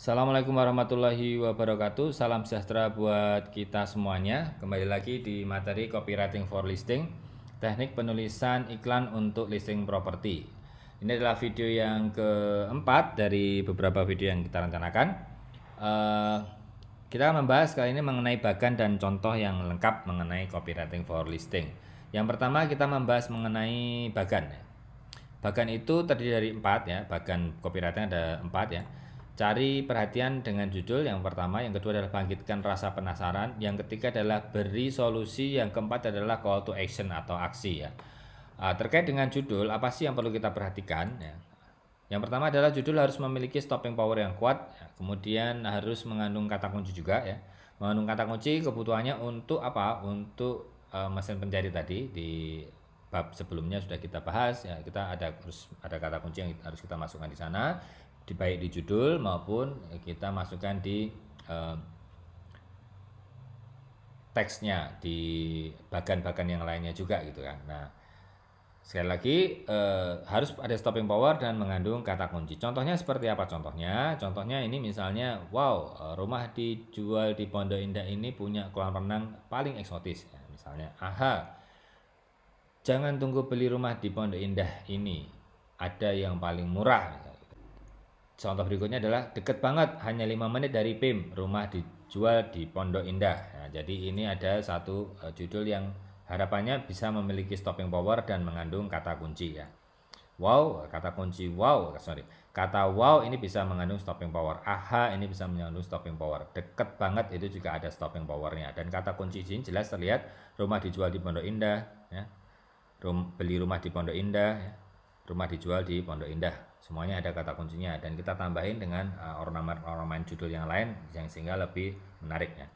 Assalamualaikum warahmatullahi wabarakatuh. Salam sejahtera buat kita semuanya. Kembali lagi di materi copywriting for listing, teknik penulisan iklan untuk listing properti. Ini adalah video yang keempat dari beberapa video yang kita rencanakan. Kita membahas kali ini mengenai bagan dan contoh yang lengkap mengenai copywriting for listing. Yang pertama kita membahas mengenai bagan. Bagan itu terdiri dari 4 ya. Bagan copywriting ada 4 ya. Cari perhatian dengan judul yang pertama, yang kedua adalah bangkitkan rasa penasaran, yang ketiga adalah beri solusi, yang keempat adalah call to action atau aksi ya. Terkait dengan judul, apa sih yang perlu kita perhatikan ya? Yang pertama adalah judul harus memiliki stopping power yang kuat ya. Kemudian harus mengandung kata kunci juga ya. Mengandung kata kunci kebutuhannya untuk apa? Untuk mesin pencari tadi di bab sebelumnya sudah kita bahas ya. Kita harus ada kata kunci yang harus kita masukkan di sana, baik di judul maupun kita masukkan di teksnya, di bagan-bagan yang lainnya juga gitu kan. Nah, sekali lagi harus ada stopping power dan mengandung kata kunci. Contohnya seperti apa contohnya? Contohnya ini misalnya, wow, rumah dijual di Pondok Indah ini punya kolam renang paling eksotis ya, misalnya. Aha, jangan tunggu beli rumah di Pondok Indah ini, ada yang paling murah. Contoh berikutnya adalah deket banget, hanya 5 menit dari PIM, rumah dijual di Pondok Indah. Nah, jadi ini ada satu judul yang harapannya bisa memiliki stopping power dan mengandung kata kunci ya. Wow, kata kunci wow, kata wow ini bisa mengandung stopping power. Aha, ini bisa mengandung stopping power. Deket banget itu juga ada stopping powernya. Dan kata kunci ini jelas terlihat, rumah dijual di Pondok Indah ya. Beli rumah di Pondok Indah ya. Rumah dijual di Pondok Indah, semuanya ada kata kuncinya, dan kita tambahin dengan ornamen judul yang lain yang sehingga lebih menarik ya.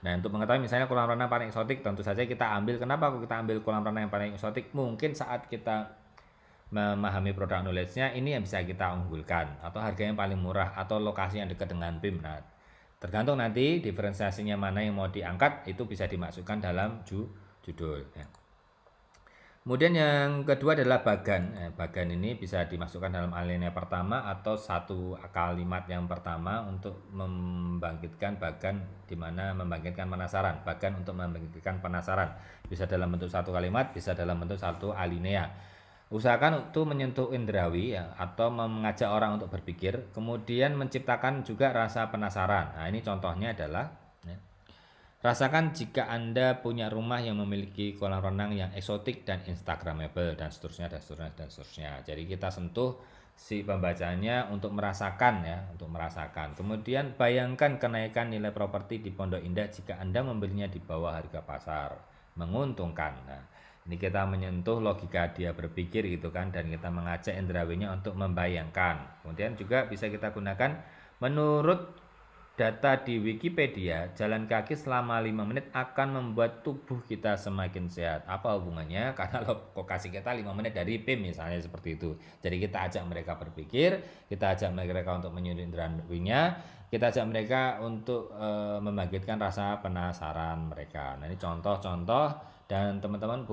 Nah, untuk mengetahui misalnya kolam renang paling eksotik, tentu saja kita ambil, kenapa kita ambil kolam renang yang paling eksotik? Mungkin saat kita memahami produk knowledge-nya, ini yang bisa kita unggulkan, atau harganya paling murah, atau lokasi yang dekat dengan PIM. Nah, tergantung nanti diferensiasinya mana yang mau diangkat, itu bisa dimasukkan dalam judul ya. Kemudian yang kedua adalah bagan. Bagan ini bisa dimasukkan dalam alinea pertama atau satu kalimat yang pertama untuk membangkitkan bagan, di mana membangkitkan penasaran. Bagan untuk membangkitkan penasaran. Bisa dalam bentuk satu kalimat, bisa dalam bentuk satu alinea. Usahakan untuk menyentuh indrawi ya, atau mengajak orang untuk berpikir, kemudian menciptakan juga rasa penasaran. Nah, ini contohnya adalah ya, rasakan jika Anda punya rumah yang memiliki kolam renang yang eksotik dan instagramable, dan seterusnya dan seterusnya dan seterusnya. Jadi kita sentuh si pembacanya untuk merasakan ya, untuk merasakan. Kemudian bayangkan kenaikan nilai properti di Pondok Indah jika Anda membelinya di bawah harga pasar. Menguntungkan. Nah, ini kita menyentuh logika dia berpikir gitu kan, dan kita mengajak indrawinya untuk membayangkan. Kemudian juga bisa kita gunakan menurut data di Wikipedia, jalan kaki selama 5 menit akan membuat tubuh kita semakin sehat. Apa hubungannya? Karena lokasi kita 5 menit dari PIM misalnya, seperti itu. Jadi kita ajak mereka berpikir, kita ajak mereka untuk menyulut indrawinya, kita ajak mereka untuk membangkitkan rasa penasaran mereka. Nah, ini contoh-contoh, dan teman-teman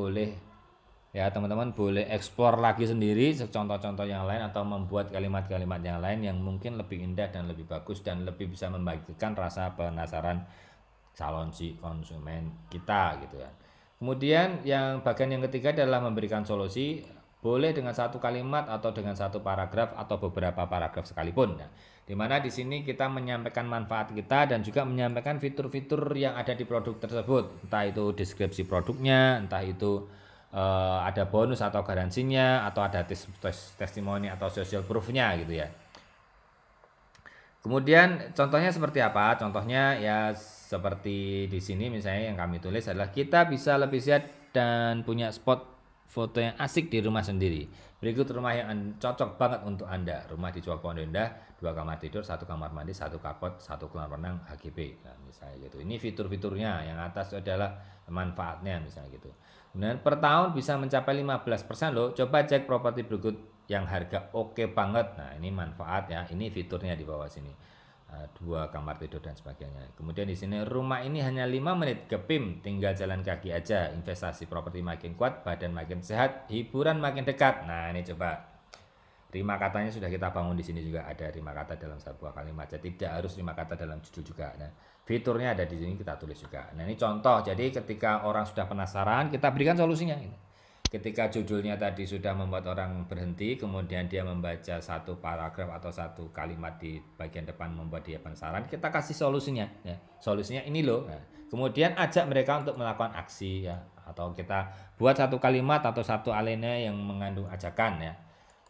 boleh eksplor lagi sendiri contoh-contoh yang lain, atau membuat kalimat-kalimat yang lain yang mungkin lebih indah dan lebih bagus dan lebih bisa membangkitkan rasa penasaran calon si konsumen kita gitu ya. Kemudian yang bagian yang ketiga adalah memberikan solusi, boleh dengan satu kalimat atau dengan satu paragraf atau beberapa paragraf sekalipun ya. Dimana di sini kita menyampaikan manfaat kita dan juga menyampaikan fitur-fitur yang ada di produk tersebut, entah itu deskripsi produknya, entah itu ada bonus atau garansinya, atau ada testimoni atau social proof-nya gitu ya. Kemudian contohnya seperti apa? Contohnya ya seperti di sini misalnya yang kami tulis adalah, kita bisa lebih sehat dan punya spot foto yang asik di rumah sendiri. Berikut rumah yang cocok banget untuk Anda. Rumah dijual Pondok Indah, 2 kamar tidur, 1 kamar mandi, 1 carport, 1 kolam renang HGB. Nah, misalnya gitu. Ini fitur-fiturnya, yang atas adalah manfaatnya misalnya gitu. Kemudian per tahun bisa mencapai 15% loh. Coba cek properti berikut yang harga oke banget. Nah, ini manfaat ya. Ini fiturnya di bawah sini. 2 kamar tidur dan sebagainya. Kemudian di sini rumah ini hanya 5 menit ke PIM, tinggal jalan kaki aja. Investasi properti makin kuat, badan makin sehat, hiburan makin dekat. Nah, ini coba Rima katanya sudah kita bangun di sini juga, ada rima kata dalam sebuah kalimat. Jadi tidak harus rima kata dalam judul juga. Nah, fiturnya ada di sini, kita tulis juga. Nah, ini contoh. Jadi ketika orang sudah penasaran, kita berikan solusinya. Ketika judulnya tadi sudah membuat orang berhenti, kemudian dia membaca satu paragraf atau satu kalimat di bagian depan membuat dia penasaran, kita kasih solusinya. Ya. Solusinya ini loh. Nah, kemudian ajak mereka untuk melakukan aksi, ya, atau kita buat satu kalimat atau satu alinea yang mengandung ajakan, ya.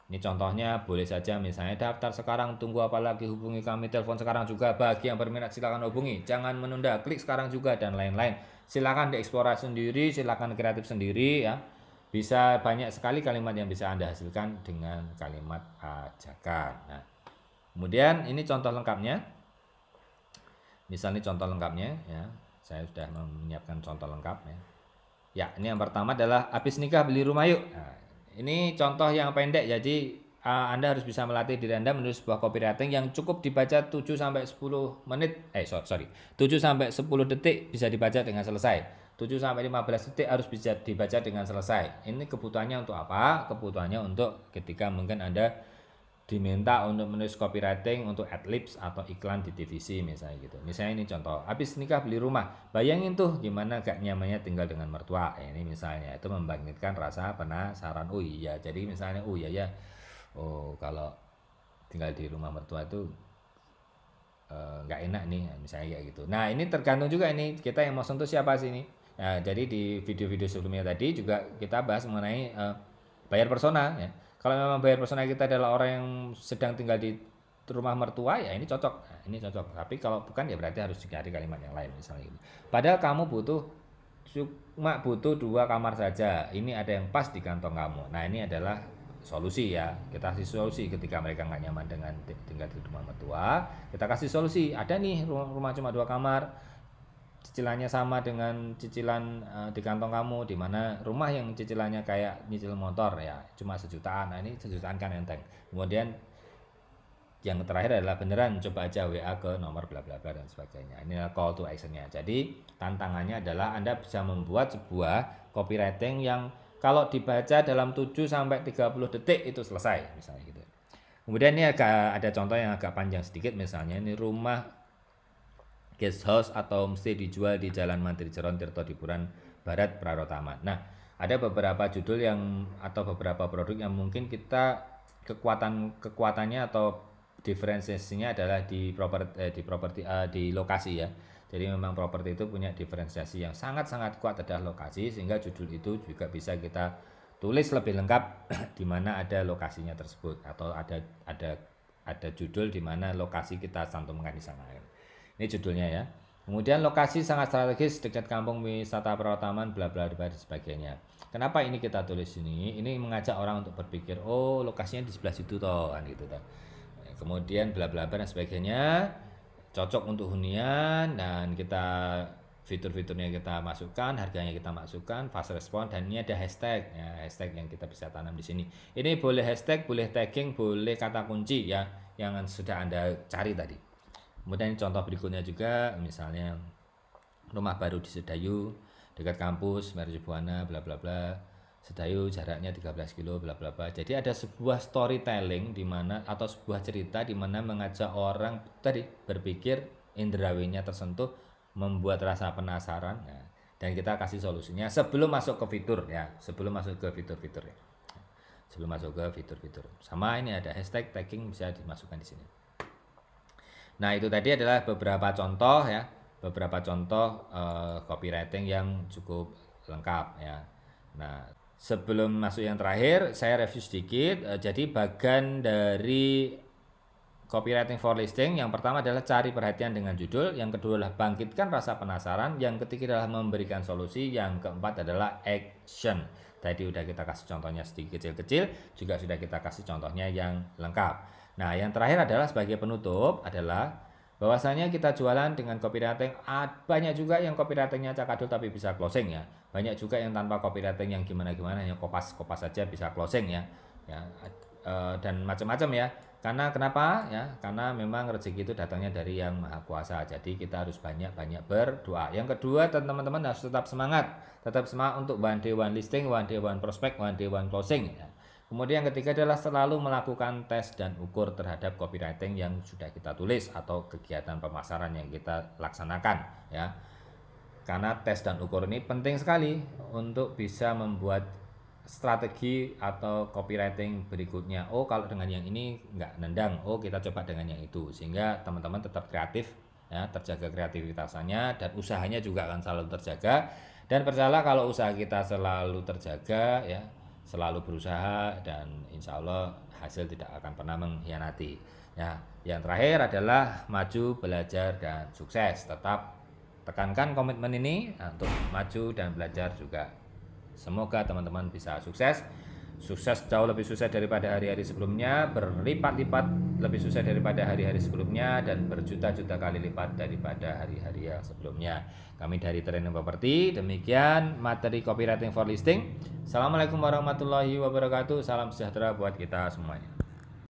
Ini contohnya boleh saja misalnya daftar sekarang, tunggu apa lagi, hubungi kami, telepon sekarang juga, bagi yang berminat silakan hubungi, jangan menunda, klik sekarang juga, dan lain-lain. Silakan dieksplorasi sendiri, silakan kreatif sendiri, ya. Bisa banyak sekali kalimat yang bisa Anda hasilkan dengan kalimat ajakan. Nah, kemudian ini contoh lengkapnya. Misalnya contoh lengkapnya, ya. Saya sudah menyiapkan contoh lengkap, ya. Ya, ini yang pertama adalah habis nikah beli rumah yuk. Nah, ini contoh yang pendek, jadi Anda harus bisa melatih diri Anda menulis sebuah copywriting yang cukup dibaca 7-10 menit, 7-10 detik bisa dibaca dengan selesai. 7-15 detik harus bisa dibaca dengan selesai. Ini kebutuhannya untuk apa? Kebutuhannya untuk ketika mungkin Anda diminta untuk menulis copywriting untuk adlibs atau iklan di TVC misalnya gitu. Misalnya ini contoh, habis nikah beli rumah, bayangin tuh gimana gak nyamannya tinggal dengan mertua. Ini misalnya itu membangkitkan rasa penasaran. Oh iya, jadi misalnya oh iya ya, oh kalau tinggal di rumah mertua itu nggak enak nih, misalnya kayak gitu. Nah, ini tergantung juga ini kita yang mau sentuh siapa sih ini. Nah, jadi di video-video sebelumnya tadi juga kita bahas mengenai bayar persona, ya. Kalau memang bayar persona kita adalah orang yang sedang tinggal di rumah mertua, ya ini cocok. Nah, ini cocok. Tapi kalau bukan, ya berarti harus dicari kalimat yang lain misalnya gitu. Padahal kamu cuma butuh 2 kamar saja. Ini ada yang pas di kantong kamu. Nah, ini adalah solusi, ya. Kita kasih solusi ketika mereka nggak nyaman dengan tinggal di rumah mertua. Kita kasih solusi. Ada nih rumah cuma 2 kamar. Cicilannya sama dengan cicilan di kantong kamu, di mana rumah yang cicilannya kayak nyicil motor, ya cuma 1 jutaan. Nah, ini 1 jutaan kan enteng. Kemudian yang terakhir adalah beneran coba aja WA ke nomor bla bla bla dan sebagainya. Ini adalah call to actionnya. Jadi tantangannya adalah Anda bisa membuat sebuah copywriting yang kalau dibaca dalam 7-30 detik itu selesai misalnya gitu. Kemudian ini ada contoh yang agak panjang sedikit, misalnya ini rumah guest house atau mesti dijual di Jalan Mantri Jeron Tirto Dipuran Barat Prarotama. Nah, ada beberapa judul yang atau beberapa produk yang mungkin kita kekuatannya atau diferensiasinya adalah di lokasi, ya. Jadi memang properti itu punya diferensiasi yang sangat-sangat kuat adalah lokasi, sehingga judul itu juga bisa kita tulis lebih lengkap di mana ada lokasinya tersebut, atau ada judul di mana lokasi kita cantumkan di sana. Ini judulnya, ya. Kemudian lokasi sangat strategis dekat kampung wisata Prarotama bla bla bla dan sebagainya. Kenapa ini kita tulis ini? Ini mengajak orang untuk berpikir, oh lokasinya di sebelah situ toh, kan gitu toh. Kemudian bla bla bla dan sebagainya. Cocok untuk hunian, dan kita fitur-fiturnya kita masukkan, harganya kita masukkan, fast respon, dan ini ada hashtag, ya, hashtag yang kita bisa tanam di sini. Ini boleh hashtag, boleh tagging, boleh kata kunci, ya, yang sudah Anda cari tadi. Kemudian contoh berikutnya juga, misalnya rumah baru di Sedayu dekat kampus Mercu Buana bla bla bla. Sedayu jaraknya 13 kilo bla bla bla. Jadi ada sebuah storytelling di mana atau sebuah cerita di mana mengajak orang tadi berpikir, indrawinya tersentuh, membuat rasa penasaran, ya. Dan kita kasih solusinya sebelum masuk ke fitur, ya. Sebelum masuk ke fitur-fitur, ya. Sebelum masuk ke fitur-fitur. Sama ini ada hashtag tagging bisa dimasukkan di sini. Nah, itu tadi adalah beberapa contoh, ya, beberapa contoh copywriting yang cukup lengkap, ya. Nah, sebelum masuk yang terakhir, saya review sedikit. Jadi bagian dari copywriting for listing, yang pertama adalah cari perhatian dengan judul, yang kedua adalah bangkitkan rasa penasaran, yang ketiga adalah memberikan solusi, yang keempat adalah action. Tadi udah kita kasih contohnya sedikit kecil-kecil, juga sudah kita kasih contohnya yang lengkap. Nah, yang terakhir adalah sebagai penutup adalah bahwasanya kita jualan dengan copywriting, banyak juga yang copywritingnya cakadul tapi bisa closing, ya. Banyak juga yang tanpa copywriting yang gimana-gimana, yang kopas saja bisa closing, ya. Dan macam-macam, ya. Karena kenapa, ya? Karena memang rezeki itu datangnya dari Yang Maha Kuasa. Jadi kita harus banyak-banyak berdoa. Yang kedua, teman-teman harus tetap semangat untuk one day one listing, one day one prospect, one day one closing, ya. Kemudian yang ketiga adalah selalu melakukan tes dan ukur terhadap copywriting yang sudah kita tulis atau kegiatan pemasaran yang kita laksanakan ya. Karena tes dan ukur ini penting sekali untuk bisa membuat strategi atau copywriting berikutnya. Oh, kalau dengan yang ini nggak nendang, oh kita coba dengan yang itu, sehingga teman-teman tetap kreatif ya, terjaga kreativitasnya dan usahanya juga akan selalu terjaga. Dan percayalah kalau usaha kita selalu terjaga ya, selalu berusaha, dan insya Allah hasil tidak akan pernah mengkhianati ya. Yang terakhir adalah maju, belajar, dan sukses. Tetap tekankan komitmen ini untuk maju dan belajar juga. Semoga teman-teman bisa sukses jauh lebih sukses daripada hari-hari sebelumnya, berlipat-lipat lebih sukses daripada hari-hari sebelumnya, dan berjuta-juta kali lipat daripada hari-hari yang sebelumnya. Kami dari Training Property, demikian materi copywriting for listing. Assalamualaikum warahmatullahi wabarakatuh. Salam sejahtera buat kita semuanya.